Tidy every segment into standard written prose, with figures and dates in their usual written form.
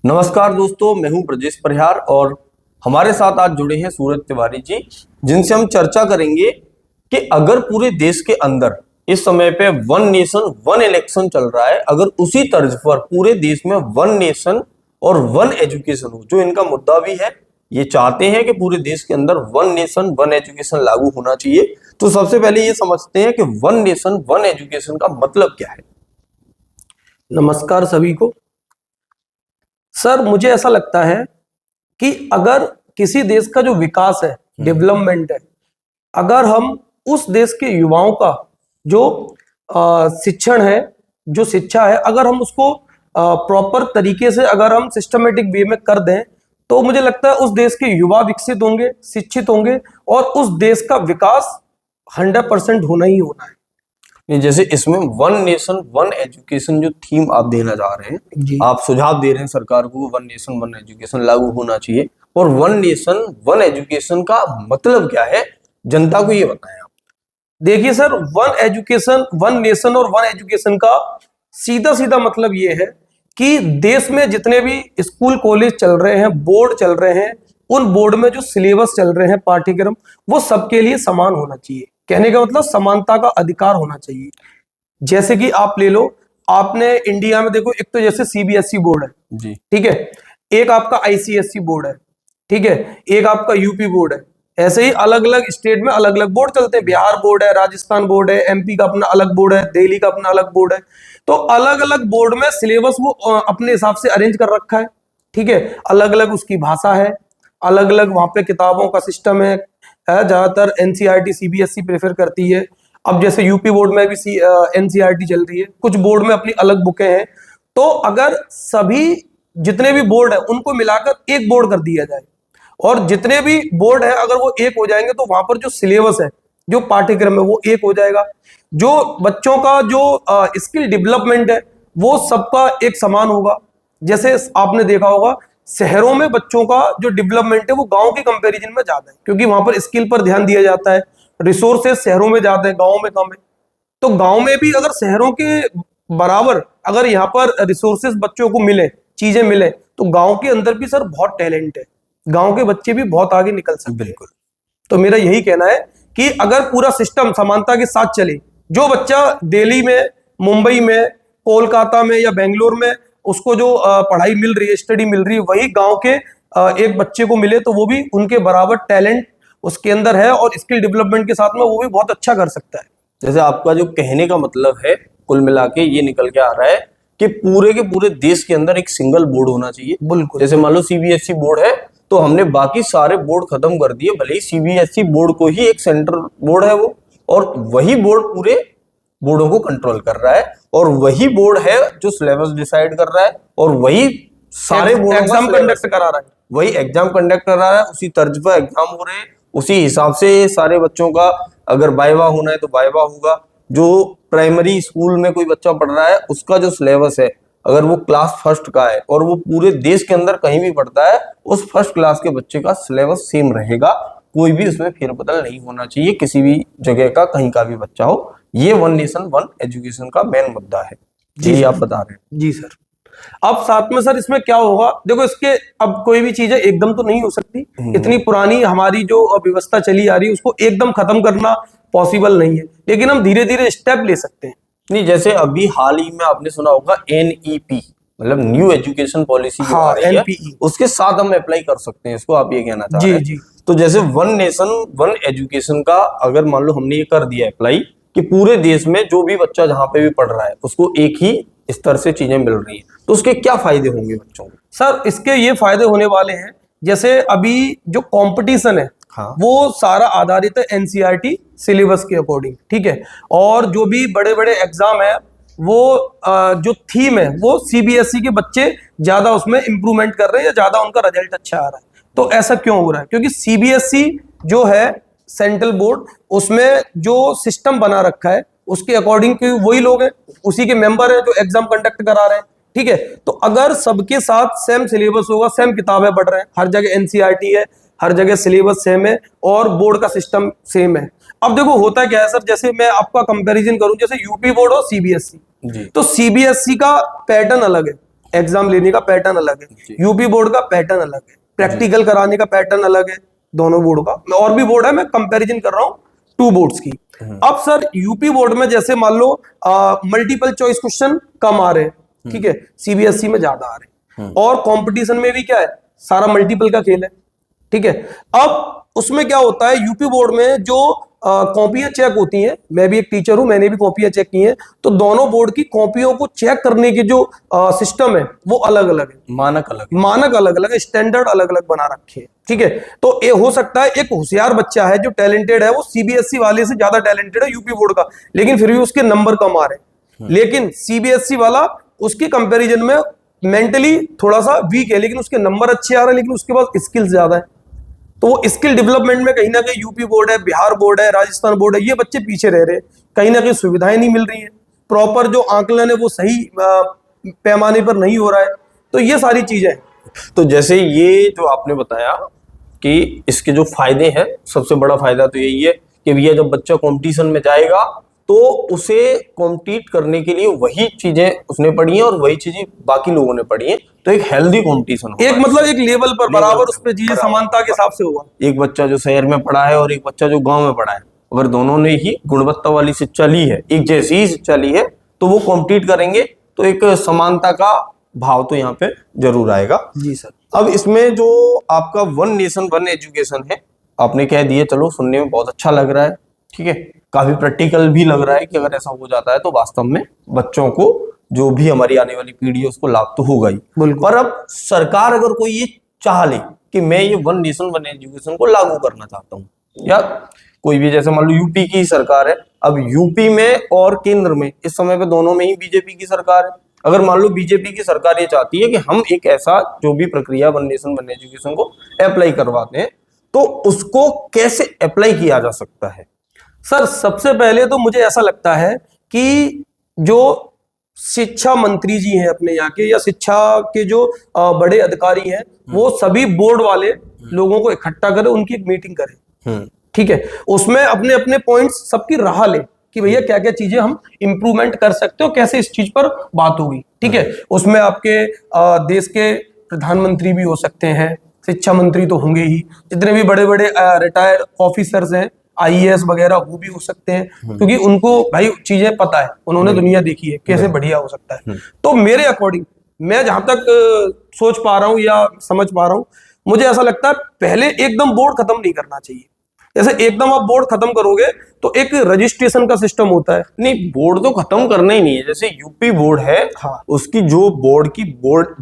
नमस्कार दोस्तों, मैं हूं ब्रजेश परिहार और हमारे साथ आज जुड़े हैं सूरज तिवारी जी, जिनसे हम चर्चा करेंगे कि अगर पूरे देश के अंदर इस समय पे वन नेशन वन इलेक्शन चल रहा है, अगर उसी तर्ज पर पूरे देश में वन नेशन और वन एजुकेशन हो, जो इनका मुद्दा भी है, ये चाहते हैं कि पूरे देश के अंदर वन नेशन वन एजुकेशन लागू होना चाहिए। तो सबसे पहले ये समझते हैं कि वन नेशन वन एजुकेशन का मतलब क्या है। नमस्कार सभी को। सर, मुझे ऐसा लगता है कि अगर किसी देश का जो विकास है, डेवलपमेंट है, अगर हम उस देश के युवाओं का जो शिक्षण है, जो शिक्षा है, अगर हम उसको प्रॉपर तरीके से अगर हम सिस्टमेटिक वे में कर दें, तो मुझे लगता है उस देश के युवा विकसित होंगे, शिक्षित होंगे और उस देश का विकास 100% होना ही होना है। जैसे इसमें वन नेशन वन एजुकेशन जो थीम आप देना चाह रहे हैं, आप सुझाव दे रहे हैं सरकार को वन नेशन वन एजुकेशन लागू होना चाहिए, और वन नेशन वन एजुकेशन का मतलब क्या है, जनता को ये बताएं आप। देखिए sir, one education, one nation और वन एजुकेशन का सीधा सीधा मतलब ये है कि देश में जितने भी स्कूल कॉलेज चल रहे हैं, बोर्ड चल रहे हैं, उन बोर्ड में जो सिलेबस चल रहे हैं, पाठ्यक्रम, वो सबके लिए समान होना चाहिए। कहने का मतलब समानता का अधिकार होना चाहिए। जैसे कि आप ले लो, आपने इंडिया में देखो, एक तो जैसे सीबीएसई बोर्ड है जी, ठीक है, एक आपका आईसीएसई बोर्ड है, ठीक है, एक आपका यूपी बोर्ड है। ऐसे ही अलग अलग स्टेट में अलग अलग बोर्ड चलते हैं। बिहार बोर्ड है, राजस्थान बोर्ड है, एमपी का अपना अलग बोर्ड है, दिल्ली का अपना अलग बोर्ड है। तो अलग अलग बोर्ड में सिलेबस वो अपने हिसाब से अरेंज कर रखा है, ठीक है। अलग अलग उसकी भाषा है, अलग अलग वहां पे किताबों का सिस्टम है। ज्यादातर एनसीईआरटी सीबीएसई प्रेफर करती है। अब जैसे यूपी बोर्ड में भी एनसीईआरटी चल रही है, कुछ बोर्ड में अपनी अलग बुकें हैं। तो अगर सभी जितने भी बोर्ड है उनको मिलाकर एक बोर्ड कर दिया जाए, और जितने भी बोर्ड है अगर वो एक हो जाएंगे, तो वहां पर जो सिलेबस है, जो पाठ्यक्रम है, वो एक हो जाएगा। जो बच्चों का जो स्किल डेवलपमेंट है, वो सबका एक समान होगा। जैसे आपने देखा होगा, शहरों में बच्चों का जो डेवलपमेंट है वो गांव के कंपैरिजन में ज्यादा है, क्योंकि वहां पर स्किल पर ध्यान दिया जाता है। रिसोर्सेज शहरों में ज्यादा है, गांव में कम है। तो गांव में भी अगर शहरों के बराबर अगर यहाँ पर रिसोर्सेज बच्चों को मिले, चीजें मिले, तो गांव के अंदर भी सर बहुत टैलेंट है, गांव के बच्चे भी बहुत आगे निकल सकते हैं। बिल्कुल। तो मेरा यही कहना है कि अगर पूरा सिस्टम समानता के साथ चले, जो बच्चा दिल्ली में, मुंबई में, कोलकाता में या बेंगलोर में उसको जो पढ़ाई मिल रही है, स्टडी मिल रही है, वही गांव के एक बच्चे को मिले, तो वो भी उनके बराबर टैलेंट उसके अंदर है और स्किल डेवलपमेंट के साथ में वो भी बहुत अच्छा कर सकता है। जैसे आपका जो कहने का मतलब है, कुल मिला के ये निकल के आ रहा है कि पूरे के पूरे देश के अंदर एक सिंगल बोर्ड होना चाहिए। बिल्कुल। जैसे मान लो सीबीएसई बोर्ड है, तो हमने बाकी सारे बोर्ड खत्म कर दिए, भले ही सीबीएसई बोर्ड को ही एक सेंट्रल बोर्ड है वो, और वही बोर्ड पूरे बोर्डों को कंट्रोल कर रहा है, और वही बोर्ड है जो सिलेबस डिसाइड कर रहा है, और वही सारे बोर्ड एग्जाम कंडक्ट करा रहा है, वही एग्जाम कंडक्ट कर रहा है, उसी तर्ज पर एग्जाम हो रहे हैं, उसी हिसाब से सारे बच्चों का अगर वाइवा होना है तो वाइवा होगा। जो प्राइमरी स्कूल में कोई बच्चा पढ़ रहा है, उसका जो सिलेबस है, अगर वो क्लास फर्स्ट का है और वो पूरे देश के अंदर कहीं भी पढ़ता है, उस फर्स्ट क्लास के बच्चे का सिलेबस सेम रहेगा। कोई भी उसमें फेरबदल नहीं होना चाहिए, किसी भी जगह का कहीं का भी बच्चा हो। ये वन नेशन वन एजुकेशन का मेन मुद्दा है जी, आप बता रहे हैं। जी सर। अब साथ में सर इसमें क्या होगा, देखो इसके अब कोई भी चीजें एकदम तो नहीं हो सकती। इतनी पुरानी हमारी जो व्यवस्था चली आ रही है, उसको एकदम खत्म करना पॉसिबल नहीं है, लेकिन हम धीरे धीरे स्टेप ले सकते हैं। नहीं, जैसे अभी हाल ही में आपने सुना होगा एनईपी, मतलब न्यू एजुकेशन पॉलिसी जो आ रही है, उसके साथ हम अप्लाई कर सकते हैं इसको, आप ये कहना चाह रहे हैं? जी। तो जैसे वन नेशन वन एजुकेशन का अगर मान लो हमने ये कर दिया अप्लाई कि पूरे देश में जो भी बच्चा जहां पे भी पढ़ रहा है उसको एक ही स्तर से चीजें मिल रही है, तो उसके क्या फायदे होंगे बच्चों को? सर, इसके ये फायदे होने वाले हैं, जैसे अभी जो कंपटीशन है, हाँ, वो सारा आधारित है एनसीईआरटी सिलेबस के अकॉर्डिंग, ठीक है। और जो भी बड़े बड़े एग्जाम है, वो जो थीम है, वो सीबीएसई के बच्चे ज्यादा उसमें इंप्रूवमेंट कर रहे हैं या ज्यादा उनका रिजल्ट अच्छा आ रहा है। तो ऐसा क्यों हो रहा है? क्योंकि सीबीएसई जो है सेंट्रल बोर्ड, उसमें जो सिस्टम बना रखा है उसके अकॉर्डिंग वही लोग हैं, उसी के मेंबर हैं जो एग्जाम कंडक्ट करा रहे हैं, ठीक है। तो अगर सबके साथ सेम सिलेबस होगा, सेम किताबें पढ़ रहे हैं, हर जगह एनसीईआरटी है, हर जगह सिलेबस सेम है और बोर्ड का सिस्टम सेम है। अब देखो होता क्या है सर, जैसे मैं आपका कंपैरिजन करूं, जैसे यूपी बोर्ड और सीबीएसई, तो सीबीएसई का पैटर्न अलग है, एग्जाम लेने का पैटर्न अलग है, यूपी बोर्ड का पैटर्न अलग है, प्रैक्टिकल कराने का पैटर्न अलग है दोनों बोर्ड का। और भी बोर्ड है, मैं कंपैरिजन कर रहा हूँ टू बोर्ड्स की। अब सर यूपी बोर्ड में जैसे मान लो मल्टीपल चॉइस क्वेश्चन कम आ रहे हैं, ठीक है, सीबीएसई में ज्यादा आ रहे हैं, और कंपटीशन में भी क्या है, सारा मल्टीपल का खेल है, ठीक है। अब उसमें क्या होता है, यूपी बोर्ड में जो कॉपियां चेक होती हैं, मैं भी एक टीचर हूं, मैंने भी कॉपियां चेक की हैं, तो दोनों बोर्ड की कॉपियों को चेक करने के जो सिस्टम है वो अलग अलग है, मानक अलग अलग है, स्टैंडर्ड अलग अलग बना रखे हैं, ठीक है। तो ये हो सकता है एक होशियार बच्चा है जो टैलेंटेड है, वो सीबीएसई वाले से ज्यादा टैलेंटेड है यूपी बोर्ड का, लेकिन फिर भी उसके नंबर कम आ रहे हैं। लेकिन सीबीएसई वाला उसके कंपेरिजन में मेंटली थोड़ा सा वीक है, लेकिन उसके नंबर अच्छे आ रहे हैं, लेकिन उसके पास स्किल्स ज्यादा है। तो वो स्किल डेवलपमेंट में कहीं ना कहीं यूपी बोर्ड है, बिहार बोर्ड है, राजस्थान बोर्ड है, ये बच्चे पीछे रह रहे हैं, कहीं ना कहीं सुविधाएं नहीं मिल रही हैं, प्रॉपर जो आकलन है वो सही पैमाने पर नहीं हो रहा है। तो ये सारी चीजें हैं। तो जैसे ये जो आपने बताया कि इसके जो फायदे हैं, सबसे बड़ा फायदा तो यही है कि भैया जब बच्चा कंपटीशन में जाएगा तो उसे कॉम्पीट करने के लिए वही चीजें उसने पढ़ी हैं और वही चीजें बाकी लोगों ने पढ़ी हैं, तो एक हेल्दी कंपटीशन होगा, एक मतलब एक लेवल पर बराबर उस पर चीजें समानता के हिसाब से होगा। एक बच्चा जो शहर में पढ़ा है और एक बच्चा जो गांव में पढ़ा है, अगर दोनों ने ही गुणवत्ता वाली शिक्षा ली है, एक जैसी ही शिक्षा ली है, तो वो कॉम्पीट करेंगे, तो एक समानता का भाव तो यहाँ पे जरूर आएगा। जी सर। अब इसमें जो आपका वन नेशन वन एजुकेशन है, आपने कह दिए, चलो सुनने में बहुत अच्छा लग रहा है, ठीक है, काफी प्रैक्टिकल भी लग रहा है कि अगर ऐसा हो जाता है तो वास्तव में बच्चों को, जो भी हमारी आने वाली पीढ़ी है, उसको लाभ तो होगा ही। पर अब सरकार अगर कोई ये चाह ले कि मैं ये वन नेशन वन एजुकेशन को लागू करना चाहता हूँ, या कोई भी, जैसे मान लो यूपी की सरकार है, अब यूपी में और केंद्र में इस समय पे दोनों में ही बीजेपी की सरकार है, अगर मान लो बीजेपी की सरकार ये चाहती है कि हम एक ऐसा जो भी प्रक्रिया वन नेशन वन एजुकेशन को अप्लाई करवाते हैं, तो उसको कैसे अप्लाई किया जा सकता है? सर सबसे पहले तो मुझे ऐसा लगता है कि जो शिक्षा मंत्री जी हैं अपने यहाँ के, या शिक्षा के जो बड़े अधिकारी हैं, वो सभी बोर्ड वाले लोगों को इकट्ठा करें, उनकी एक मीटिंग करें, ठीक है, उसमें अपने अपने पॉइंट्स सबकी राह ले कि भैया क्या क्या चीजें हम इंप्रूवमेंट कर सकते हो, कैसे इस चीज पर बात होगी, ठीक है। उसमें आपके देश के प्रधानमंत्री भी हो सकते हैं, शिक्षा मंत्री तो होंगे ही, जितने भी बड़े बड़े रिटायर्ड ऑफिसर्स हैं, आईएएस वगैरह, वो भी हो सकते हैं, क्योंकि उनको भाई चीजें पता है, उन्होंने दुनिया देखी है कैसे बढ़िया हो सकता है। तो मेरे अकॉर्डिंग, मैं जहां तक सोच पा रहा हूं या समझ पा रहा हूं, मुझे ऐसा लगता है पहले एकदम बोर्ड खत्म नहीं करना चाहिए। जैसे एकदम आप बोर्ड खत्म करोगे तो एक रजिस्ट्रेशन का सिस्टम होता है। नहीं, बोर्ड तो खत्म करना ही नहीं है, जैसे यूपी बोर्ड है, हाँ। उसकी जो बोर्ड की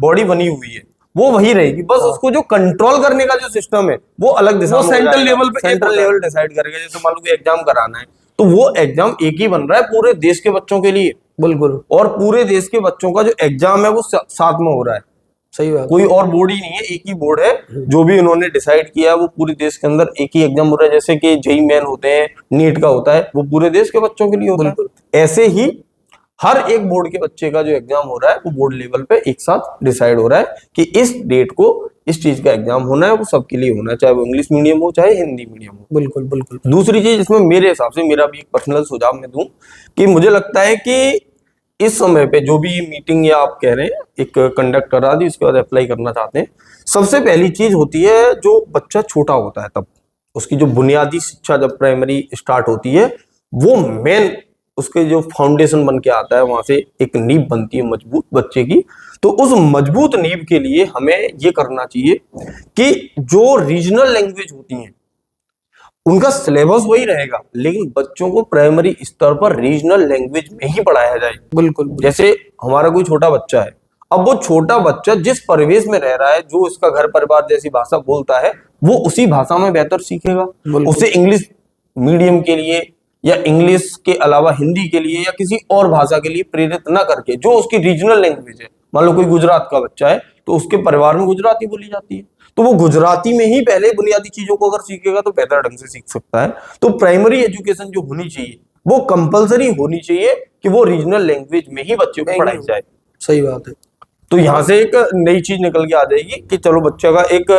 बॉडी बनी हुई है वो वही रहेगी, बस उसको जो कंट्रोल करने का जो सिस्टम है वो अलग दिशा में सेंट्रल लेवल पे, सेंट्रल लेवल डिसाइड करेगा। जैसे मान लो कि एग्जाम कराना है, तो वो एग्जाम एक ही बन रहा है पूरे देश के बच्चों के लिए, बिल्कुल, और पूरे देश के बच्चों का जो एग्जाम है वो साथ में हो रहा है। सही बात, कोई और बोर्ड ही नहीं है, एक ही बोर्ड है, जो भी उन्होंने डिसाइड किया है वो पूरे देश के अंदर एक ही एग्जाम हो रहा है। जैसे कि जेईई मेन होते हैं, नीट का होता है, वो पूरे देश के बच्चों के लिए होता है, ऐसे ही हर एक बोर्ड के बच्चे का जो एग्जाम हो रहा है वो बोर्ड लेवल पे एक साथ डिसाइड हो रहा है कि इस डेट को इस चीज का एग्जाम होना है, वो सबके लिए होना है, चाहे वो इंग्लिश मीडियम हो चाहे हिंदी मीडियम हो। बिल्कुल बिल्कुल। दूसरी चीज इसमें मेरे हिसाब से, मेरा भी एक पर्सनल सुझाव मैं दूं कि मुझे लगता है कि इस समय पे जो भी मीटिंग या आप कह रहे हैं एक कंडक्ट करा दी, उसके बाद अप्लाई करना चाहते हैं, सबसे पहली चीज होती है जो बच्चा छोटा होता है तब उसकी जो बुनियादी शिक्षा जब प्राइमरी स्टार्ट होती है, वो मेन उसके जो फाउंडेशन बन के आता है, वहां से एक नींव बनती है मजबूत बच्चे की। तो उस मजबूत नींव के लिए हमें ये करना चाहिए कि जो रीजनल लैंग्वेज होती हैं उनका सिलेबस वही रहेगा, लेकिन बच्चों को प्राइमरी स्तर पर रीजनल लैंग्वेज में ही पढ़ाया जाए। बिल्कुल। जैसे हमारा कोई छोटा बच्चा है, अब वो छोटा बच्चा जिस परिवेश में रह रहा है, जो उसका घर परिवार जैसी भाषा बोलता है, वो उसी भाषा में बेहतर सीखेगा। उसे इंग्लिश मीडियम के लिए या इंग्लिश के अलावा हिंदी के लिए या किसी और भाषा के लिए प्रेरित ना करके, जो उसकी रीजनल लैंग्वेज है, मान लो कोई गुजरात का बच्चा है तो उसके परिवार में गुजराती बोली जाती है, तो वो गुजराती में ही पहले बुनियादी चीजों को अगर सीखेगा तो बेहतर ढंग से सीख सकता है। तो प्राइमरी एजुकेशन जो होनी चाहिए वो कंपलसरी होनी चाहिए कि वो रीजनल लैंग्वेज में ही बच्चे को पढ़ाई जाए। सही बात है। तो यहाँ से एक नई चीज निकल के आ जाएगी कि चलो बच्चे का एक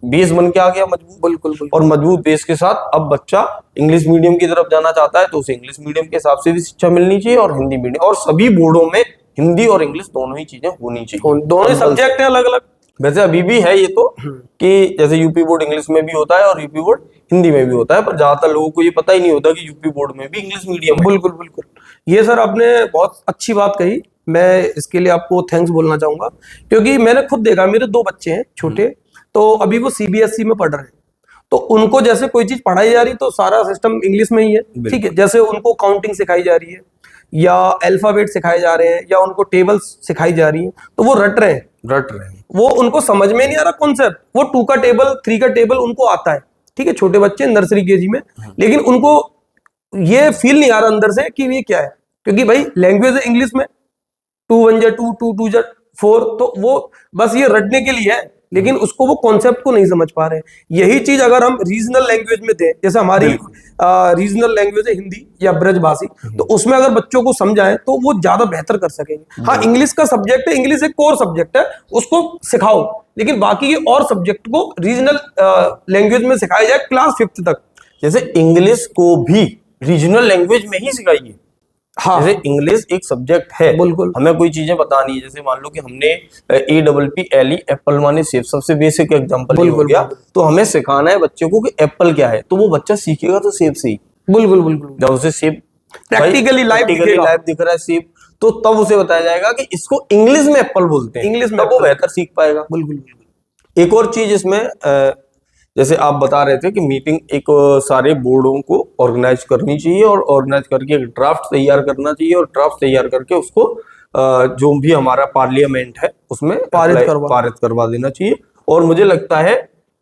बेस बन के आ गया मजबूत। बिल्कुल। और मजबूत बेस के साथ अब बच्चा इंग्लिश मीडियम की तरफ जाना चाहता है तो उसे इंग्लिश मीडियम के हिसाब से भी शिक्षा मिलनी चाहिए और हिंदी मीडियम, और सभी बोर्डों में हिंदी और इंग्लिश दोनों ही चीजें होनी चाहिए। दोनों ही सब्जेक्ट हैं अलग अलग। वैसे अभी भी है ये तो कि जैसे यूपी बोर्ड इंग्लिश में भी होता है और यूपी बोर्ड हिंदी में भी होता है, पर ज्यादातर लोगों को ये पता ही नहीं होता कि यूपी बोर्ड में भी इंग्लिश मीडियम है। बिल्कुल बिल्कुल, ये सर आपने बहुत अच्छी बात कही, मैं इसके लिए आपको थैंक्स बोलना चाहूंगा, क्योंकि मैंने खुद देखा, मेरे 2 बच्चे हैं छोटे, तो अभी वो सीबीएसई में पढ़ रहे हैं, तो उनको जैसे कोई चीज पढ़ाई जा रही तो सारा सिस्टम इंग्लिश में ही है, ठीक है। जैसे उनको काउंटिंग सिखाई जा रही है या अल्फाबेट सिखाए जा रहे हैं या उनको टेबल्स सिखाई जा रही है, तो वो रट रहे हैं, वो उनको समझ में नहीं आ रहा कॉन्सेप्ट। वो 2 का टेबल 3 का टेबल उनको आता है, ठीक है, छोटे बच्चे नर्सरी केजी में, लेकिन उनको ये फील नहीं आ रहा अंदर से कि ये क्या है, क्योंकि भाई लैंग्वेज है इंग्लिश में, 2 1 जा 2 2 2 जा 4, तो वो बस ये रटने के लिए है, लेकिन उसको वो कॉन्सेप्ट को नहीं समझ पा रहे हैं। यही चीज अगर हम रीजनल लैंग्वेज में दें, जैसे हमारी रीजनल लैंग्वेज है हिंदी या ब्रजभाषी, तो उसमें अगर बच्चों को समझाएं तो वो ज्यादा बेहतर कर सकेंगे। हाँ, इंग्लिश का सब्जेक्ट है, इंग्लिश एक कोर सब्जेक्ट है, उसको सिखाओ, लेकिन बाकी के और सब्जेक्ट को रीजनल लैंग्वेज में सिखाया जाए क्लास 5th तक। जैसे इंग्लिश को भी रीजनल लैंग्वेज में ही सिखाइए। हाँ, जैसे इंग्लिश एक सब्जेक्ट है, बिल्कुल, हमें कोई चीजें बतानी है, जैसे मान लो कि हमने APPLE एप्पल माने सेब, सबसे बेसिक एग्जांपल हो गया, तो हमें सिखाना है बच्चे को कि एप्पल क्या है, तो वो बच्चा सीखेगा तो सेब से ही। बिल्कुल बिल्कुल, जब उसे सेब प्रैक्टिकली लाइव दिख रहा है सेब, तो तब उसे बताया जाएगा कि इसको इंग्लिश में एप्पल बोलते हैं, इंग्लिश में, तब वो बेहतर सीख पाएगा। बिल्कुल। एक और चीज इसमें जैसे आप बता रहे थे कि मीटिंग एक सारे बोर्डों को ऑर्गेनाइज करनी चाहिए और ऑर्गेनाइज करके एक ड्राफ्ट तैयार करना चाहिए, और ड्राफ्ट तैयार करके उसको जो भी हमारा पार्लियामेंट है उसमें पारित करवा देना चाहिए। और मुझे लगता है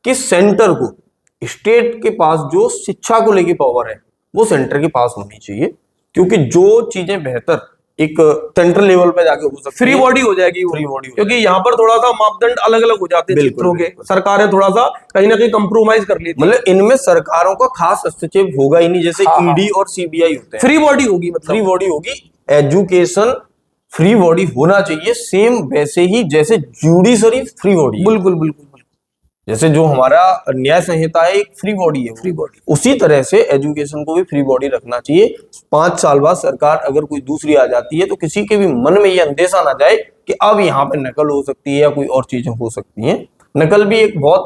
कि सेंटर को, स्टेट के पास जो शिक्षा को लेके पावर है वो सेंटर के पास होनी चाहिए, क्योंकि जो चीजें बेहतर एक सेंट्रल लेवल पे जाके हो सकती है, फ्री बॉडी हो जाएगी, फ्री बॉडी, क्योंकि यहाँ पर थोड़ा सा मापदंड अलग अलग हो जाते हैं चित्रों के, सरकारें थोड़ा सा कहीं ना कहीं कंप्रोमाइज कर लेती है। मतलब इनमें सरकारों का खास हस्तक्षेप होगा ही नहीं, जैसे ईडी और सीबीआई होते हैं। फ्री बॉडी होगी, मतलब फ्री बॉडी होगी, एजुकेशन फ्री बॉडी होना चाहिए, सेम वैसे ही जैसे जुडिशरी फ्री बॉडी। बिल्कुल बिल्कुल, जैसे जो हमारा न्याय संहिता है एक फ्री बॉडी है, फ्री बॉडी, उसी तरह से एजुकेशन को भी फ्री बॉडी रखना चाहिए। 5 साल बाद सरकार अगर कोई दूसरी आ जाती है तो किसी के भी मन में ये अंदेशा ना जाए कि अब यहाँ पे नकल हो सकती है या कोई और चीजें हो सकती हैं। नकल भी एक बहुत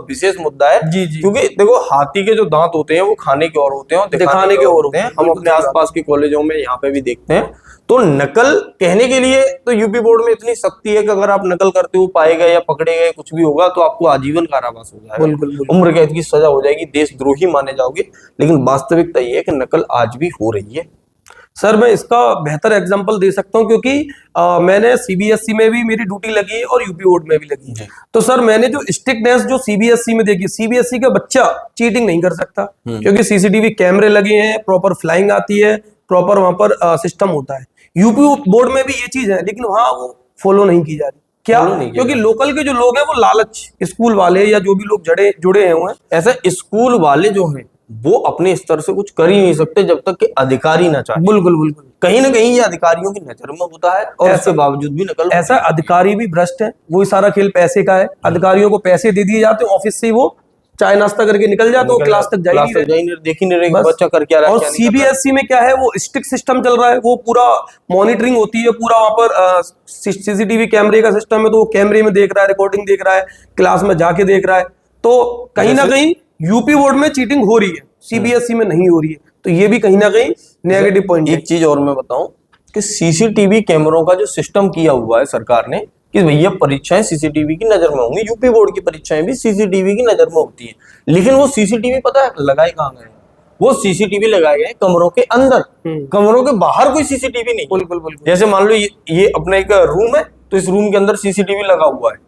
विशेष मुद्दा है, जी जी, क्योंकि देखो हाथी के जो दांत होते हैं वो खाने के और होते हैं और दिखाने के और होते हैं। हम अपने आसपास के कॉलेजों में यहाँ पे भी देखते हैं। तो नकल कहने के लिए तो यूपी बोर्ड में इतनी सख्ती है कि अगर आप नकल करते हो पाए गए या पकड़े गए कुछ भी होगा तो आपको आजीवन कारावास हो जाएगा, उम्र कैद की सजा हो जाएगी, देशद्रोही माने जाओगे। लेकिन वास्तविकता ये है कि नकल आज भी हो रही है। सर मैं इसका बेहतर एग्जांपल दे सकता हूं, क्योंकि मैंने सीबीएसई में भी मेरी ड्यूटी लगी है और यूपी बोर्ड में भी लगी है। तो सर मैंने जो स्ट्रिक्टनेस जो सीबीएसई में देखी, सीबीएसई का बच्चा चीटिंग नहीं कर सकता, क्योंकि सीसीटीवी कैमरे लगे हैं, प्रॉपर फ्लाइंग आती है, प्रॉपर वहां पर सिस्टम होता है। यूपी बोर्ड में भी ये चीज है, लेकिन वहां वो फॉलो नहीं की जा रही। क्या? क्योंकि लोकल के जो लोग हैं वो लालच, स्कूल वाले या जो भी लोग जुड़े हैं, ऐसा स्कूल वाले जो हैं वो अपने स्तर से कुछ कर ही नहीं सकते जब तक कि अधिकारी ना चाहे। बिल्कुल बिल्कुल, कहीं ना कहीं ये अधिकारियों की नजर में होता है और इसके बावजूद भी नकल। ऐसा अधिकारी भी भ्रष्ट है, वही सारा खेल पैसे का है। अधिकारियों को पैसे दे दिए जाते हैं, ऑफिस से वो चाय नाश्ता करके निकल जाते, वो क्लास तक जा ही नहीं, देख ही नहीं रहे बच्चा कर क्या रहा है। और सीबीएसई में क्या है, वो स्ट्रिक्ट सिस्टम चल रहा है, वो पूरा मॉनिटरिंग होती है, पूरा वहां पर सीसीटीवी कैमरे का सिस्टम है, तो वो कैमरे में देख रहा है, रिकॉर्डिंग देख रहा है, क्लास में जाके देख रहा है। तो कहीं ना कहीं यूपी बोर्ड में चीटिंग हो रही है, सीबीएसई में नहीं हो रही है, तो ये भी कहीं ना कहीं नेगेटिव पॉइंट है। एक चीज और मैं बताऊं कि सीसीटीवी कैमरों का जो सिस्टम किया हुआ है सरकार ने कि भैया परीक्षाएं सीसीटीवी की नजर में होंगी, यूपी बोर्ड की परीक्षाएं भी सीसीटीवी की नजर में होती है, लेकिन वो सीसीटीवी पता है लगाए कहां गए? वो सीसीटीवी लगाए गए कमरों के अंदर, कमरों के बाहर कोई सीसीटीवी नहीं। बिल्कुल बिल्कुल। जैसे मान लो ये अपना एक रूम है, तो इस रूम के अंदर सीसीटीवी लगा हुआ है।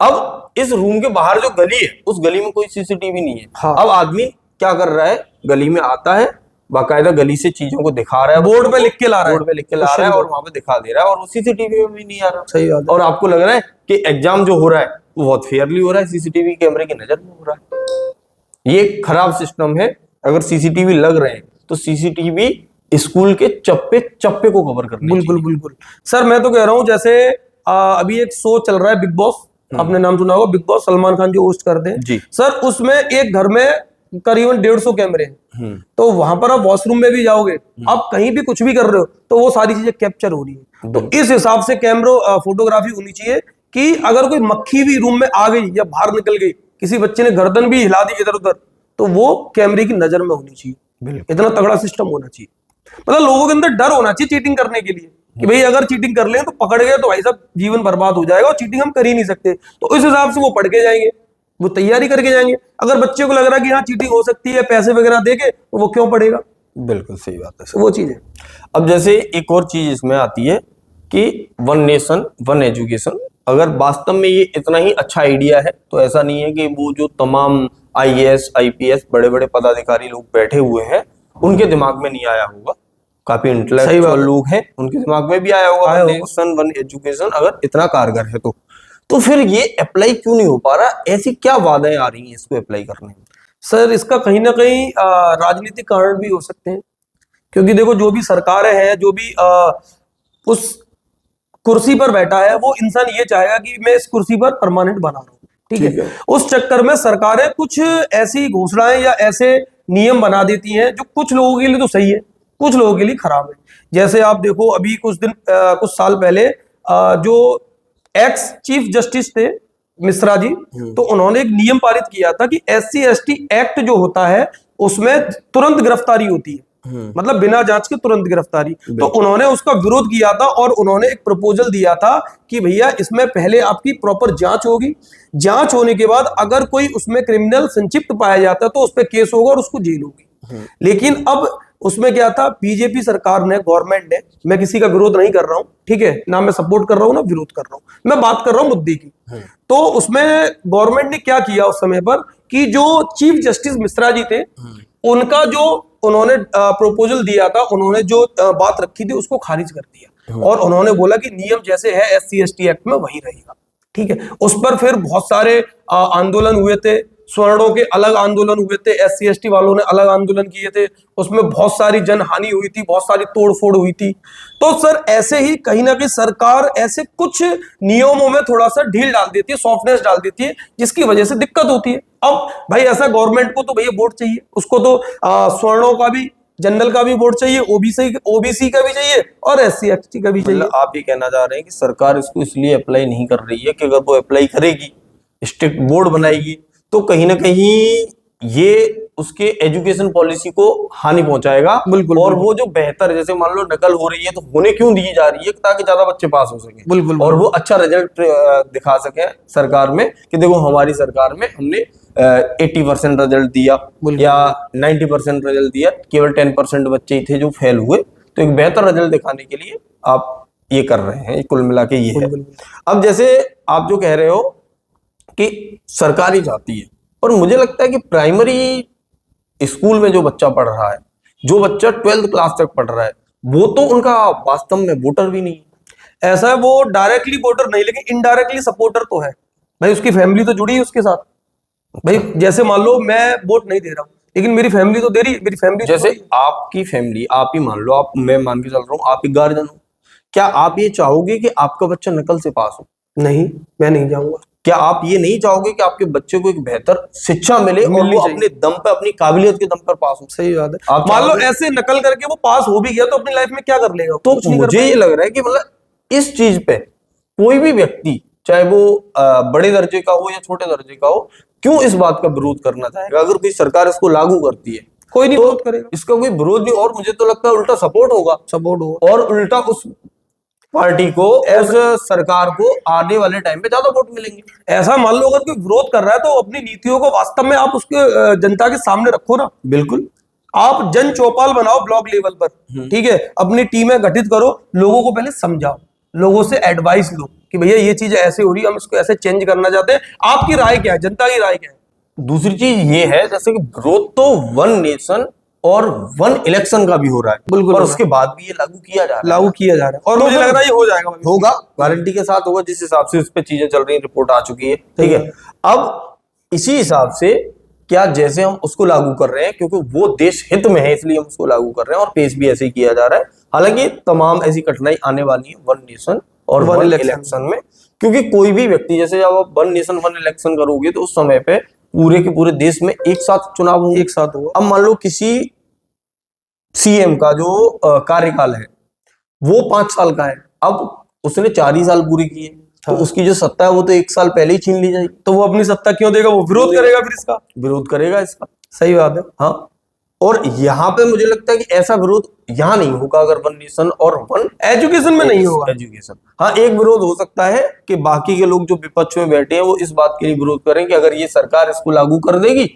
अब इस रूम के बाहर जो गली है, उस गली में कोई सीसीटीवी नहीं है। हाँ। अब आदमी क्या कर रहा है, गली में आता है, बाकायदा गली से चीजों को दिखा रहा है, बोर्ड पे लिख के ला रहा है, बोर्ड पे लिख के ला रहा है और वहां पे दिखा दे रहा है, और वो सीसीटीवी में भी नहीं आ रहा। सही बात है। और आपको लग रहा है कि एग्जाम जो हो रहा है वो बहुत फेयरली हो रहा है, सीसीटीवी कैमरे की नजर में हो रहा है। ये खराब सिस्टम है। अगर सीसीटीवी लग रहे हैं तो सीसीटीवी स्कूल के चप्पे चप्पे को कवर करना। बिल्कुल बिल्कुल सर, मैं तो कह रहा हूँ जैसे अभी एक शो चल रहा है बिग बॉस, आपने नाम सुना होगा, बिग बॉस, सलमान खान जो होस्ट करते हैं जी सर, उसमें एक घर में करीबन 150 कैमरे हैं। तो वहां पर आप वॉशरूम में भी जाओगे, आप कहीं भी कुछ भी कर रहे हो तो वो सारी चीजें कैप्चर हो रही है। तो इस हिसाब से फोटोग्राफी होनी चाहिए कि अगर कोई मक्खी भी रूम में आ गई या बाहर निकल गई, किसी बच्चे ने गर्दन भी हिला दी इधर उधर, तो वो कैमरे की नजर में होनी चाहिए। इतना तगड़ा सिस्टम होना चाहिए। मतलब लोगों के अंदर डर होना चाहिए चीटिंग करने के लिए कि भाई अगर चीटिंग कर ले तो पकड़ गए तो भाई साहब जीवन बर्बाद हो जाएगा और चीटिंग हम कर ही नहीं सकते। तो इस हिसाब से वो पढ़ के जाएंगे, वो तैयारी करके जाएंगे। अगर बच्चे को लग रहा है कि हाँ चीटिंग हो सकती है, पैसे वगैरह देके, तो वो क्यों पढ़ेगा? बिल्कुल सही बात है। तो वो चीज है। अब जैसे एक और चीज इसमें आती है कि वन नेशन वन एजुकेशन, अगर वास्तव में ये इतना ही अच्छा आइडिया है तो ऐसा नहीं है कि वो जो तमाम आईएएस आईपीएस बड़े बड़े पदाधिकारी लोग बैठे हुए हैं उनके दिमाग में नहीं आया होगा। काफी इंटेलेक्चुअल लोग हैं, उनके दिमाग में भी आया होगा वन नेशन वन एजुकेशन अगर इतना कारगर है तो फिर ये अप्लाई क्यों नहीं हो पा रहा? ऐसी क्या बाधाएं आ रही हैं इसको अप्लाई करने में? सर इसका कहीं ना कहीं राजनीतिक कारण भी हो सकते हैं, क्योंकि देखो जो भी सरकारें हैं, जो भी उस कुर्सी पर बैठा है, वो इंसान ये चाहेगा कि मैं इस कुर्सी पर परमानेंट बना रहा हूँ, ठीक है। उस चक्कर में सरकारें कुछ ऐसी घोषणाएं या ऐसे नियम बना देती हैं जो कुछ लोगों के लिए तो सही है, कुछ लोगों के लिए खराब है। जैसे आप देखो अभी कुछ साल पहले जो एक्स चीफ जस्टिस थे मिश्रा जी, तो उन्होंने एक नियम पारित किया था कि SC/ST एक्ट जो होता है उसमें तुरंत गिरफ्तारी होती है, मतलब बिना जांच के तुरंत गिरफ्तारी। तो उन्होंने उसका विरोध किया था और उन्होंने एक प्रपोजल दिया था कि भैया इसमें पहले आपकी प्रॉपर जांच होगी, जांच होने के बाद अगर कोई उसमें क्रिमिनल संक्षिप्त पाया जाता है तो उस पर केस होगा और उसको जेल होगी। लेकिन अब उसमें क्या था, बीजेपी सरकार ने, गवर्नमेंट ने, मैं किसी का विरोध नहीं कर रहा हूं, ठीक है, ना मैं सपोर्ट कर रहा हूं ना विरोध कर रहा हूं, मैं बात कर रहा हूं मुद्दे की। तो उसमें गवर्नमेंट ने क्या किया उस समय पर कि जो चीफ जस्टिस मिश्रा जी थे उनका जो उन्होंने प्रपोजल दिया था, उन्होंने जो बात रखी थी उसको खारिज कर दिया और उन्होंने बोला कि नियम जैसे है SC/ST एक्ट में वही रहेगा, ठीक है। उस पर फिर बहुत सारे आंदोलन हुए थे, स्वर्णों के अलग आंदोलन हुए थे, SC/ST वालों ने अलग आंदोलन किए थे, उसमें बहुत सारी जनहानि हुई थी, बहुत सारी तोड़फोड़ हुई थी। तो सर ऐसे ही कहीं ना कहीं सरकार ऐसे कुछ नियमों में थोड़ा सा ढील डाल देती है, सॉफ्टनेस डाल देती है, जिसकी वजह से दिक्कत होती है। अब भाई ऐसा गवर्नमेंट को तो भैया वोट चाहिए, उसको तो स्वर्णों का भी, जनरल का भी वोट चाहिए, ओबीसी का भी चाहिए और SC/ST का भी चाहिए। मतलब आप ये कहना चाह रहे हैं कि सरकार इसको इसलिए अप्लाई नहीं कर रही है कि अगर वो अप्लाई करेगी, स्ट्रिक्ट बोर्ड बनाएगी, तो कहीं ना कहीं ये उसके एजुकेशन पॉलिसी को हानि पहुंचाएगा। बिल्कुल, और वो जो बेहतर, जैसे मान लो नकल हो रही है तो होने क्यों दी जा रही है? ताकि ज्यादा बच्चे पास हो सके, बिल्कुल, और वो अच्छा रिजल्ट दिखा सके सरकार में कि देखो हमारी सरकार में हमने 80% रिजल्ट दिया या 90% रिजल्ट दिया, केवल 10% बच्चे ही थे जो फेल हुए। तो एक बेहतर रिजल्ट दिखाने के लिए आप ये कर रहे हैं, कुल मिला के ये है। अब जैसे आप जो कह रहे हो कि सरकार ही चाहती है, और मुझे लगता है कि प्राइमरी स्कूल में जो बच्चा पढ़ रहा है, जो बच्चा 12th क्लास तक पढ़ रहा है, वो तो उनका वास्तव में वोटर भी नहीं है। ऐसा है, वो डायरेक्टली वोटर नहीं लेकिन इनडायरेक्टली सपोर्टर तो है भाई, उसकी फैमिली तो जुड़ी है उसके साथ। भाई जैसे मान लो मैं वोट नहीं दे रहा हूँ लेकिन मेरी फैमिली तो दे रही है, मेरी फैमिली जैसे आपकी फैमिली, आप ही मान लो, आप, मैं मान के चल रहा हूँ आप एक गार्जियन हो, क्या आप ये चाहोगे कि आपका बच्चा नकल से पास हो? नहीं, मैं नहीं जाऊंगा। क्या आप ये नहीं चाहोगे कि आपके बच्चे को एक बेहतर शिक्षा मिले और वो अपने दम पर, अपनी काबिलियत के दम पर पास हो? सही बात है। मान लो ऐसे नकल करके वो पास हो भी गया तो अपनी लाइफ में क्या कर लेगा? तो मुझे ये लग रहा है कि मतलब इस चीज पे कोई भी व्यक्ति, चाहे वो बड़े दर्जे का हो या छोटे दर्जे का हो, क्यों इस बात का विरोध करना चाहेगा? अगर कोई सरकार इसको लागू करती है, कोई नहीं विरोध करेगा, इसका कोई विरोध नहीं, और मुझे तो लगता है उल्टा सपोर्ट होगा, और उल्टा उस पार्टी को, उस सरकार को आने वाले टाइम पे ज्यादा वोट मिलेंगे। ऐसा मान लो अगर कोई विरोध कर रहा है तो अपनी नीतियों को वास्तव में आप उसके जनता के सामने रखो ना। बिल्कुल, आप जन चौपाल बनाओ ब्लॉक लेवल पर, ठीक है, अपनी टीमें गठित करो, लोगों को पहले समझाओ, लोगों से एडवाइस लो कि भैया ये चीज ऐसे हो रही है, हम इसको ऐसे चेंज करना चाहते हैं, आपकी राय क्या है, जनता की राय क्या है। दूसरी चीज ये है, जैसे कि विरोध तो वन नेशन और वन इलेक्शन का भी हो रहा है, बिल्कुल, और उसके बाद भी ये लागू किया जा रहा है, और मुझे लग रहा है ये हो जाएगा, होगा, गारंटी के साथ होगा, जिस हिसाब से इस पे चीजें चल रही हैं, रिपोर्ट आ चुकी है, ठीक है। अब इसी हिसाब से क्या जैसे हम उसको लागू कर रहे हैं, क्योंकि वो देश हित में है इसलिए हम उसको लागू कर रहे हैं, और पेश भी ऐसे ही किया जा रहा है। हालांकि तमाम ऐसी कठिनाई आने वाली है वन नेशन और वन इलेक्शन में, क्योंकि कोई भी व्यक्ति, जैसे जब आप वन नेशन वन इलेक्शन करोगे तो उस समय पे पूरे के पूरे देश में एक साथ चुनाव होंगे। एक साथ हुआ। अब मान लो किसी सीएम का जो कार्यकाल है वो 5 साल का है, अब उसने 4 ही साल पूरे किए, तो उसकी जो सत्ता है वो तो 1 साल पहले ही छीन ली जाएगी। तो वो अपनी सत्ता क्यों देगा, वो विरोध करेगा फिर इसका, विरोध करेगा इसका। सही बात है। हाँ, और यहाँ पे मुझे लगता है कि ऐसा विरोध यहाँ नहीं होगा अगर वन नेशन और वन एजुकेशन में नहीं होगा। एजुकेशन, हाँ एक विरोध हो सकता है कि बाकी के लोग जो विपक्ष में बैठे हैं वो इस बात के लिए विरोध करें कि अगर ये सरकार इसको लागू कर देगी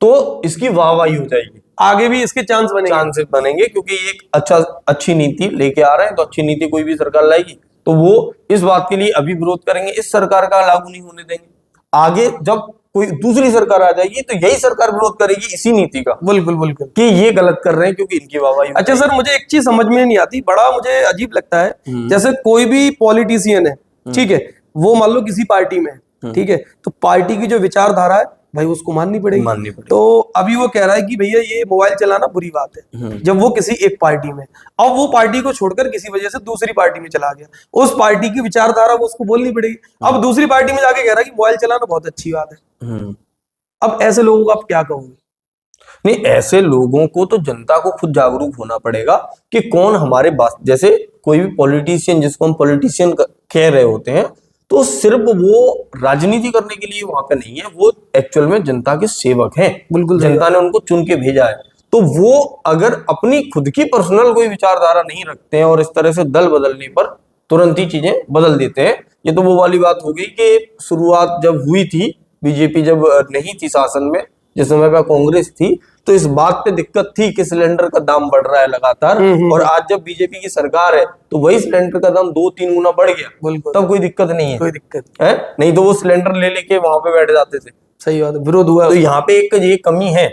तो इसकी वाहवाही हो जाएगी, आगे भी इसके चांसेस बनेंगे, क्योंकि ये एक अच्छी नीति लेके आ रहे हैं। तो अच्छी नीति कोई भी सरकार लाएगी तो वो इस बात के लिए अभी विरोध करेंगे, इस सरकार का लागू नहीं होने देंगे। आगे जब कोई दूसरी सरकार आ जाएगी तो यही सरकार विरोध करेगी इसी नीति का, बिल्कुल बिल्कुल, कि ये गलत कर रहे हैं क्योंकि इनकी वाहवाही। अच्छा सर, मुझे एक चीज समझ में नहीं आती, बड़ा मुझे अजीब लगता है, जैसे कोई भी पॉलिटिशियन है, ठीक है, वो मान लो किसी पार्टी में है, ठीक है, तो पार्टी की जो विचारधारा है भाई उसको माननी पड़ेगी। तो अभी वो कह रहा है कि भैया ये मोबाइल चलाना बुरी बात है, जब वो किसी एक पार्टी में, अब वो पार्टी को छोड़कर किसी वजह से दूसरी पार्टी में चला गया, उस पार्टी की विचारधारा वो उसको बोलनी पड़ेगी। अब दूसरी पार्टी में जाके कह रहा है कि मोबाइल चलाना बहुत अच्छी बात है। अब ऐसे लोगों को आप क्या कहोगे? नहीं, ऐसे लोगों को तो जनता को खुद जागरूक होना पड़ेगा कि कौन हमारे बात, जैसे कोई भी पॉलिटिशियन जिसको हम पॉलिटिशियन कह रहे होते हैं, तो सिर्फ वो राजनीति करने के लिए वहां पे नहीं है, वो एक्चुअल में जनता के सेवक हैं। बिल्कुल, जनता ने उनको चुन के भेजा है, तो वो अगर अपनी खुद की पर्सनल कोई विचारधारा नहीं रखते हैं और इस तरह से दल बदलने पर तुरंत ही चीजें बदल देते हैं, ये तो वो वाली बात हो गई कि शुरुआत जब हुई थी, बीजेपी जब नहीं थी शासन में, जिस समय पर कांग्रेस थी, तो इस बात पे दिक्कत थी कि सिलेंडर का दाम बढ़ रहा है लगातार, और आज जब बीजेपी की सरकार है तो वही सिलेंडर का दाम 2-3 गुना बढ़ गया, तब कोई दिक्कत नहीं है, कोई दिक्कत है नहीं, तो वो सिलेंडर ले लेके वहां पे बैठ जाते थे। सही बात है, विरोध हुआ। तो यहाँ पे एक ये कमी है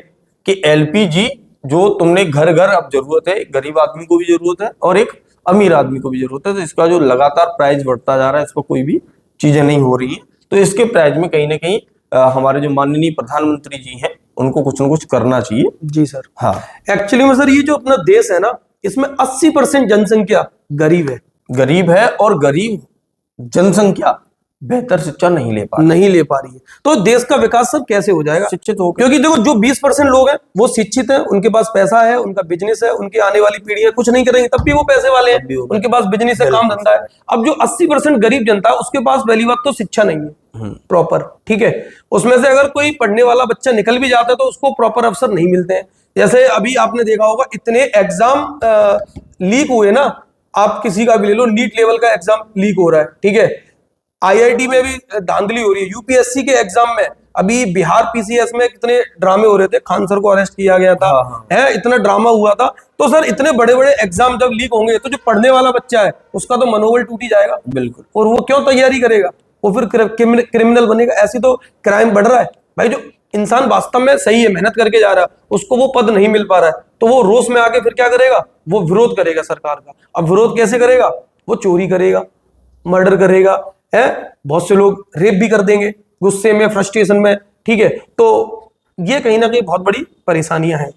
कि एलपीजी जो तुमने घर घर अब जरूरत है, गरीब आदमी को भी जरूरत है और एक अमीर आदमी को भी जरूरत है, तो इसका जो लगातार प्राइस बढ़ता जा रहा है, इस पर कोई भी चीजें नहीं हो रही है, तो इसके प्राइस में कहीं ना कहीं हमारे जो माननीय प्रधानमंत्री जी हैं उनको कुछ ना कुछ करना चाहिए। जी सर। हाँ, एक्चुअली में सर ये जो अपना देश है ना, इसमें 80% जनसंख्या गरीब है, और गरीब जनसंख्या बेहतर शिक्षा नहीं ले पा रही है। तो देश का विकास सर कैसे हो जाएगा? शिक्षित हो, क्योंकि देखो जो 20% लोग हैं वो शिक्षित हैं, उनके पास पैसा है, उनका बिजनेस है, उनकी आने वाली पीढ़ी है कुछ नहीं करेंगे तब भी वो पैसे वाले हैं, उनके पास बिजनेस है, काम धंधा है। अब जो 80% गरीब जनता है उसके पास पहली बात तो शिक्षा नहीं है प्रॉपर, ठीक है, उसमें से अगर कोई पढ़ने वाला बच्चा निकल भी जाता है तो उसको प्रॉपर अवसर नहीं मिलते हैं। जैसे अभी आपने देखा होगा इतने एग्जाम लीक हुए ना, आप किसी का भी ले लो, नीट लेवल का एग्जाम लीक हो रहा है, ठीक है, आईआईटी में भी धांधली हो रही है, यूपीएससी के एग्जाम में अभी बिहार पीसीएस में कितने ड्रामे हो रहे थे, खान सर को अरेस्ट किया गया था, है इतना ड्रामा हुआ था। तो सर इतने बड़े बड़े एग्जाम जब लीक होंगे तो जो पढ़ने वाला बच्चा है उसका तो मनोबल टूट ही जाएगा। बिल्कुल, और वो क्यों तैयारी करेगा, वो फिर क्रिमिनल बनेगा। ऐसी तो क्राइम बढ़ रहा है भाई, जो इंसान वास्तव में सही है, मेहनत करके जा रहा है, उसको वो पद नहीं मिल पा रहा है, तो वो रोष में आके फिर क्या करेगा, वो विरोध करेगा सरकार का। अब विरोध कैसे करेगा, वो चोरी करेगा, मर्डर करेगा, है, बहुत से लोग रेप भी कर देंगे गुस्से में, फ्रस्ट्रेशन में, ठीक है। तो ये कहीं ना कहीं बहुत बड़ी परेशानियां हैं।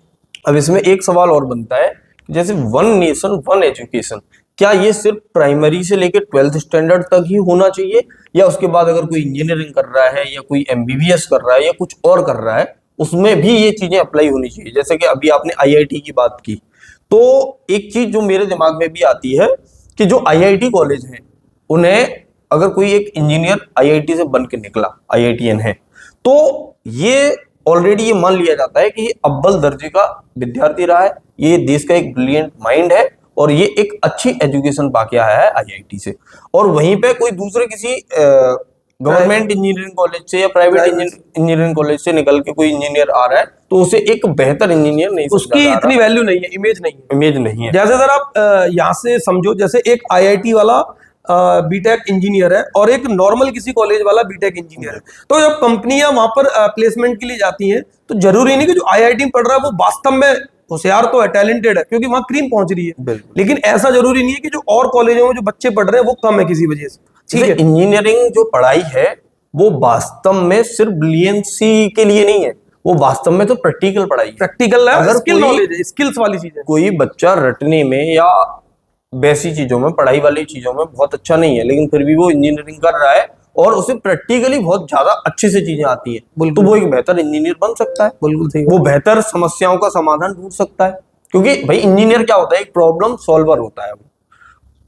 अब इसमें एक सवाल और बनता है, जैसे वन नेशन वन एजुकेशन, क्या ये सिर्फ प्राइमरी से लेकर 12th स्टैंडर्ड तक ही होना चाहिए, या उसके बाद अगर कोई इंजीनियरिंग कर रहा है या कोई एमबीबीएस कर रहा है या कुछ और कर रहा है उसमें भी ये चीजें अप्लाई होनी चाहिए? जैसे कि अभी आपने आईआईटी की बात की, तो एक चीज जो मेरे दिमाग में भी आती है कि जो आईआईटी कॉलेज है उन्हें अगर कोई एक इंजीनियर आईआईटी से बन के निकला, आईआईटीएन है, तो ये ऑलरेडी ये मान लिया जाता है कि ये अव्वल दर्जे का विद्यार्थी रहा है, ये देश का एक ब्रिलियंट माइंड है और ये एक अच्छी एजुकेशन पाके आया है आईआईटी से। और वहीं पे कोई दूसरे किसी गवर्नमेंट इंजीनियरिंग कॉलेज से या प्राइवेट इंजीनियरिंग कॉलेज से निकल के कोई इंजीनियर आ रहा है तो उसे एक बेहतर इंजीनियर नहीं, उसकी इतनी वैल्यू नहीं है, इमेज नहीं है। जैसे सर आप यहाँ से समझो, जैसे एक आईआईटी वाला बीटेक इंजीनियर है और एक नॉर्मल किसी कॉलेज वाला बीटेक इंजीनियर है, तो जब कंपनियां वहां पर प्लेसमेंट के लिए जाती हैं तो जरूरी नहीं कि जो आईआईटी में पढ़ रहा है वो वास्तव में होशियार तो है, टैलेंटेड है, क्योंकि वहां क्रीम पहुंच रही है, लेकिन ऐसा जरूरी नहीं है कि जो और कॉलेजों में जो बच्चे पढ़ रहे हैं वो कम है किसी वजह से, ठीक है। इंजीनियरिंग जो पढ़ाई है वो वास्तव में सिर्फ ब्रिलियंसी के लिए नहीं है, वो वास्तव में तो प्रैक्टिकल पढ़ाई है, प्रैक्टिकल है, स्किल नॉलेज है, स्किल्स वाली चीज है। कोई बच्चा रटने में या वैसी चीजों में, पढ़ाई वाली चीजों में बहुत अच्छा नहीं है, लेकिन फिर भी वो इंजीनियरिंग कर रहा है और उसे प्रैक्टिकली बहुत ज्यादा अच्छे से चीजें आती है, तो बिल्कुल। वो एक बेहतर इंजीनियर बन सकता है। बिल्कुल सही वो बेहतर समस्याओं का समाधान ढूंढ सकता है, क्योंकि भाई इंजीनियर क्या होता है, एक प्रॉब्लम सॉल्वर होता है वो।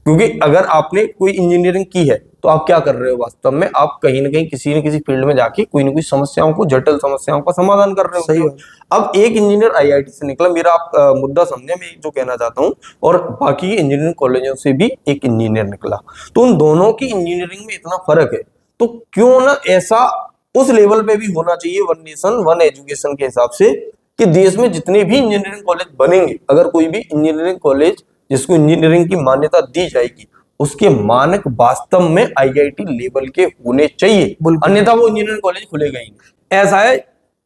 क्योंकि अगर आपने कोई इंजीनियरिंग की है तो आप क्या कर रहे हो वास्तव में, आप कहीं ना कहीं किसी न किसी फील्ड में जाके कोई ना कोई समस्याओं को, जटिल समस्याओं का समाधान कर रहे हो। सही बात। अब एक इंजीनियर आईआईटी से निकला, मेरा आप मुद्दा समझे मैं जो कहना चाहता हूँ, और बाकी इंजीनियरिंग कॉलेजों से भी एक इंजीनियर निकला, तो उन दोनों की इंजीनियरिंग में इतना फर्क है, तो क्यों ना ऐसा उस लेवल पे भी होना चाहिए, वन नेशन वन एजुकेशन के हिसाब से, कि देश में जितने भी इंजीनियरिंग कॉलेज बनेंगे, अगर कोई भी इंजीनियरिंग कॉलेज जिसको इंजीनियरिंग की मान्यता दी जाएगी, उसके मानक वास्तव में आईआईटी लेवल के होने चाहिए, बिल्कुल। अन्यथा वो इंजीनियरिंग कॉलेज खुलेगा ही नहीं। ऐसा है,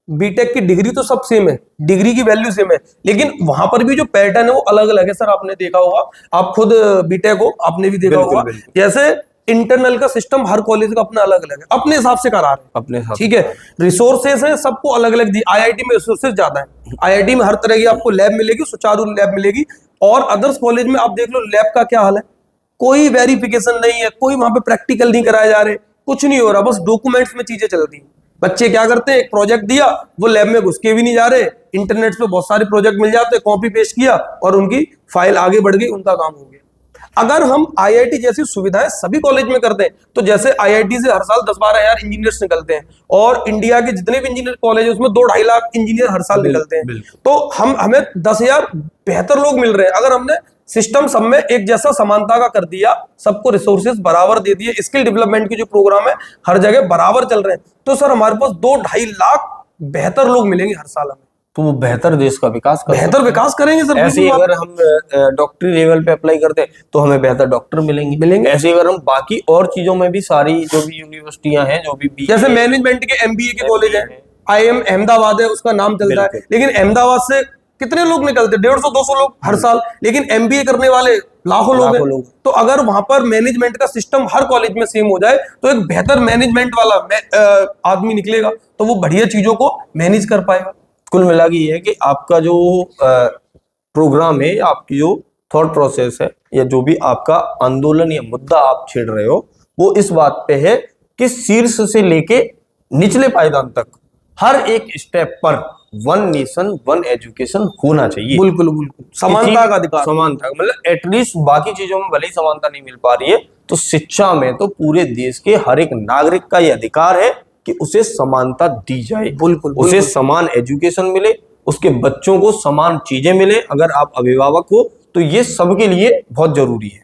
बीटेक की डिग्री तो सब सेम है, डिग्री की वैल्यू सेम है, लेकिन वहां पर भी जो पैटर्न है वो अलग अलग है। सर आपने देखा होगा, आप खुद बीटेक हो, आपने भी देखा बिल्कुल, होगा, बिल्कुल। जैसे इंटरनल का सिस्टम हर कॉलेज का अपना अलग अलग है, अपने हिसाब से करा रहे हैं। अपने हिसाब ठीक है, रिसोर्सेस हैं सबको अलग अलग दी। आईआईटी में रिसोर्सेस ज्यादा है, आईआईटी में हर तरह की आपको लैब मिलेगी, सुचारू लैब मिलेगी। और अदर्स कॉलेज में आप देख लो लैब का क्या हाल है, कोई वेरिफिकेशन नहीं है, कोई वहां पे प्रैक्टिकल नहीं कराए जा रहे, कुछ नहीं हो रहा, बस डॉक्यूमेंट्स में चीजें चल रही हैं। बच्चे क्या करते हैं, एक प्रोजेक्ट दिया, वो लैब में घुस के भी नहीं जा रहे, इंटरनेट पे बहुत सारे प्रोजेक्ट मिल जाते, कॉपी पेस्ट किया और उनकी फाइल आगे बढ़ गई, उनका काम हो गया। अगर हम आईआईटी जैसी सुविधाएं सभी कॉलेज में करते हैं, तो जैसे आईआईटी से हर साल 10-12 हजार इंजीनियर्स निकलते हैं, और इंडिया के जितने भी इंजीनियर कॉलेज है उसमें 2-2.5 लाख इंजीनियर हर साल निकलते हैं, तो हमें 10,000 बेहतर लोग मिल रहे हैं। अगर हमने सिस्टम सब में एक जैसा समानता का कर दिया, सबको रिसोर्सेज बराबर दे दिए, स्किल डेवलपमेंट की जो प्रोग्राम है हर जगह बराबर चल रहे हैं, तो सर हमारे पास 2-2.5 लाख बेहतर लोग मिलेंगे हर साल हमें, तो वो बेहतर देश का विकास कर बेहतर विकास करेंगे सर। ऐसे ही बिल्कुल अगर हम डॉक्टरी लेवल पे अप्लाई करते हैं तो हमें बेहतर डॉक्टर मिलेंगे। ऐसे ही अगर हम बाकी और चीजों में भी, सारी जो भी यूनिवर्सिटियां हैं, जो भी जैसे मैनेजमेंट के एमबीए के कॉलेज है, आईएम अहमदाबाद है, उसका नाम चलता है, लेकिन अहमदाबाद से कितने लोग निकलते, 150-200 लोग हर साल, लेकिन एमबीए करने वाले लाखों लोग हैं। तो अगर वहां पर मैनेजमेंट का सिस्टम हर कॉलेज में सेम हो जाए, तो एक बेहतर मैनेजमेंट वाला आदमी निकलेगा, तो वो बढ़िया चीजों को मैनेज कर पाएगा। कुल मिला के ये है कि आपका जो प्रोग्राम है, आपकी जो थॉट प्रोसेस है, या जो भी आपका आंदोलन या मुद्दा आप छेड़ रहे हो, वो इस बात पे है कि शीर्ष से लेके निचले पायदान तक हर एक स्टेप पर वन नेशन वन एजुकेशन होना चाहिए। बिल्कुल बिल्कुल, समानता का अधिकार, समानता, मतलब एटलीस्ट बाकी चीजों में भले ही समानता नहीं मिल पा रही है, तो शिक्षा में तो पूरे देश के हर एक नागरिक का यह अधिकार है कि उसे समानता दी जाए, बिल्कुल, उसे समान एजुकेशन मिले, उसके बच्चों को समान चीजें मिले। अगर आप अभिभावक हो तो ये सबके लिए बहुत जरूरी है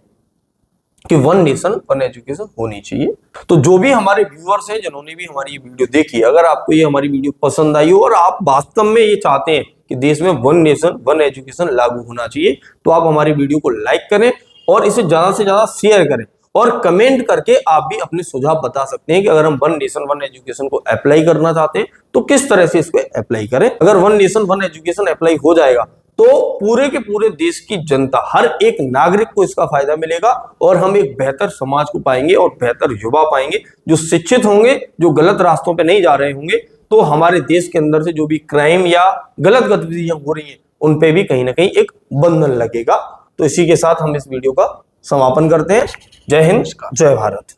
कि वन नेशन वन एजुकेशन होनी चाहिए। तो जो भी हमारे व्यूअर्स हैं, जिन्होंने भी हमारी ये वीडियो देखी, अगर आपको ये हमारी वीडियो पसंद आई हो और आप वास्तव में ये चाहते हैं कि देश में वन नेशन वन एजुकेशन लागू होना चाहिए, तो आप हमारी वीडियो को लाइक करें और इसे ज्यादा से ज्यादा शेयर करें, और कमेंट करके आप भी अपने सुझाव बता सकते हैं कि अगर हम वन नेशन वन एजुकेशन को अप्लाई करना चाहते हैं तो किस तरह से इसको अप्लाई करें। अगर one nation one education apply हो जाएगा तो पूरे के पूरे देश की जनता, हर एक नागरिक को इसका फायदा मिलेगा, और हम एक बेहतर समाज को पाएंगे और बेहतर युवा पाएंगे जो शिक्षित होंगे, जो गलत रास्तों पे नहीं जा रहे होंगे। तो हमारे देश के अंदर से जो भी क्राइम या गलत गतिविधियां हो रही हैं उन पे भी कहीं ना कहीं एक बंधन लगेगा। तो इसी के साथ हम इस वीडियो का समापन करते हैं। जय हिंद, जय भारत।